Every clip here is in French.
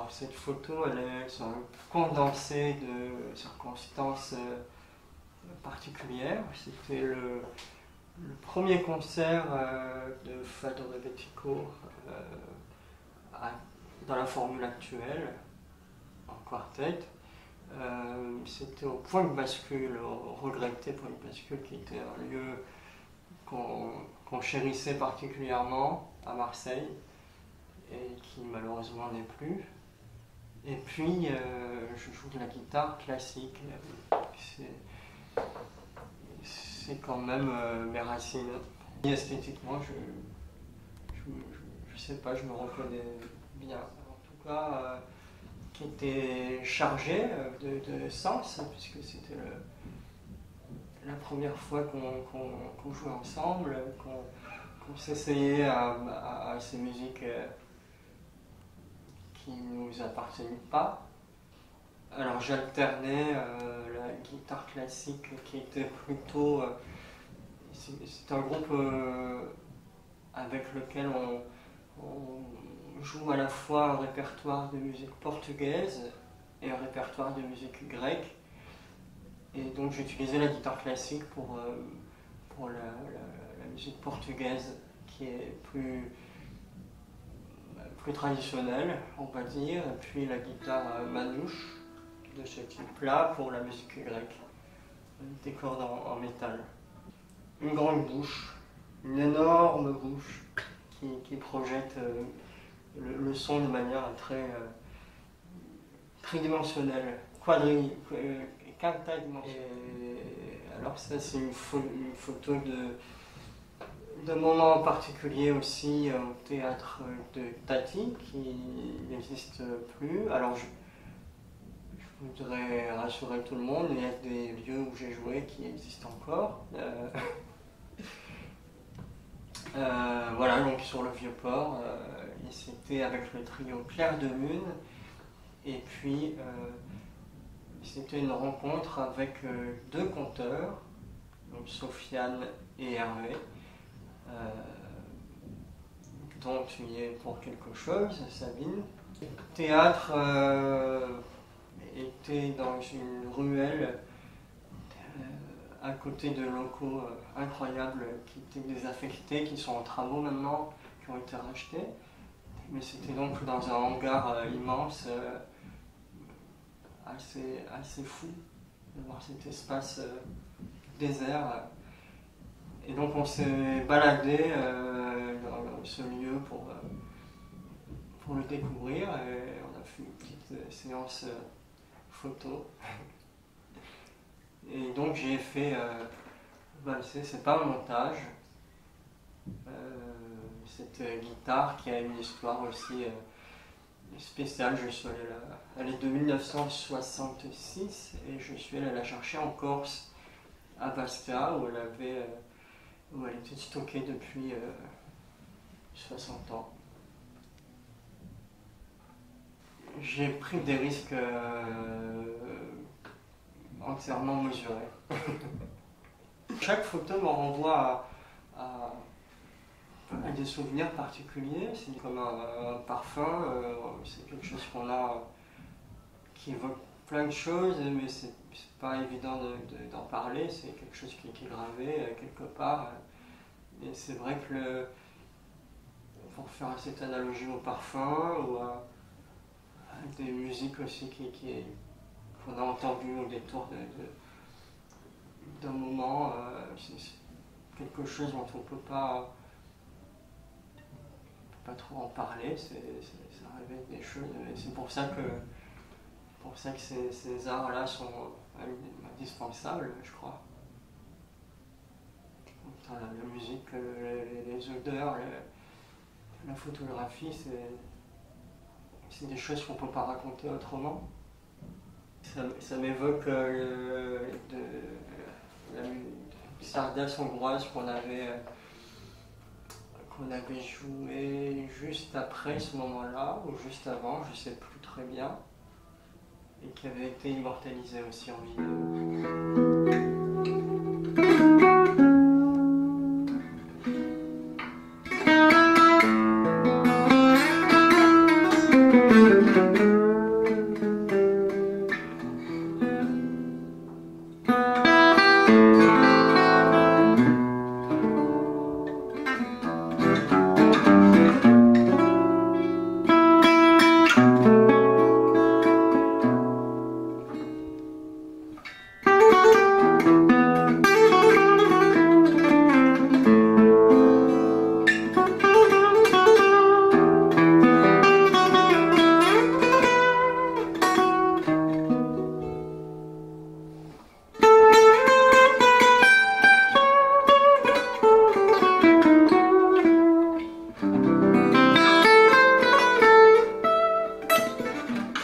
Alors cette photo, elle est un condensé de circonstances particulières. C'était le premier concert de Fado Rebetiko dans la formule actuelle, en quartet. C'était au Point de Bascule, au Regretté Point de Bascule, qui était un lieu qu'on chérissait particulièrement à Marseille et qui malheureusement n'est plus. Et puis je joue de la guitare classique. C'est quand même mes racines. Et esthétiquement, je sais pas, je me reconnais bien. En tout cas, qui était chargé de sens, puisque c'était la première fois qu'on jouait ensemble, qu'on s'essayait à ces musiques qui ne nous appartenaient pas. Alors j'alternais la guitare classique qui était plutôt... c'est un groupe avec lequel on joue à la fois un répertoire de musique portugaise et un répertoire de musique grecque. Et donc j'utilisais la guitare classique pour la musique portugaise qui est plus traditionnelle, on va dire, et puis la guitare manouche de ce type-là pour la musique grecque, des cordes en métal. Une grande bouche, une énorme bouche qui projette le son de manière très tridimensionnelle, quinta-dimensionnelle. Alors ça c'est une photo d'un moment particulier aussi au théâtre de Tati qui n'existe plus. Alors je voudrais rassurer tout le monde, il y a des lieux où j'ai joué qui existent encore. Voilà, donc sur le Vieux-Port, et c'était avec le trio Claire de Lune, et puis c'était une rencontre avec deux conteurs, donc Sofiane et Hervé, dont tu y es pour quelque chose, Sabine. Le théâtre était dans une ruelle à côté de locaux incroyables qui étaient désaffectés, qui sont en travaux maintenant, qui ont été rachetés. Mais c'était donc dans un hangar immense, assez fou de voir cet espace désert. Et donc on s'est baladé dans ce lieu pour le découvrir et on a fait une petite séance photo. Et donc j'ai fait valser, c'est pas un montage, cette guitare qui a une histoire aussi spéciale. Elle est de 1966 et je suis allé la chercher en Corse, à Bastia, où elle était stockée depuis 60 ans. J'ai pris des risques entièrement mesurés. Chaque photo me renvoie à des souvenirs particuliers. C'est comme un parfum, c'est quelque chose qu'on a qui évoque plein de choses, mais c'est pas évident d'en parler. C'est quelque chose qui est gravé quelque part. Et c'est vrai que pour faire cette analogie au parfum ou à des musiques aussi qu'on a entendues au détour d'un moment, c'est quelque chose dont on ne peut pas trop en parler, ça révèle des choses, et c'est pour ça que ces arts-là sont indispensables, je crois. Autant la musique, les odeurs, la photographie, c'est des choses qu'on ne peut pas raconter autrement. Ça m'évoque la sardasse hongroise qu'on avait joué juste après ce moment-là, ou juste avant, je ne sais plus très bien, et qui avait été immortalisée aussi en vidéo.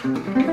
Merci.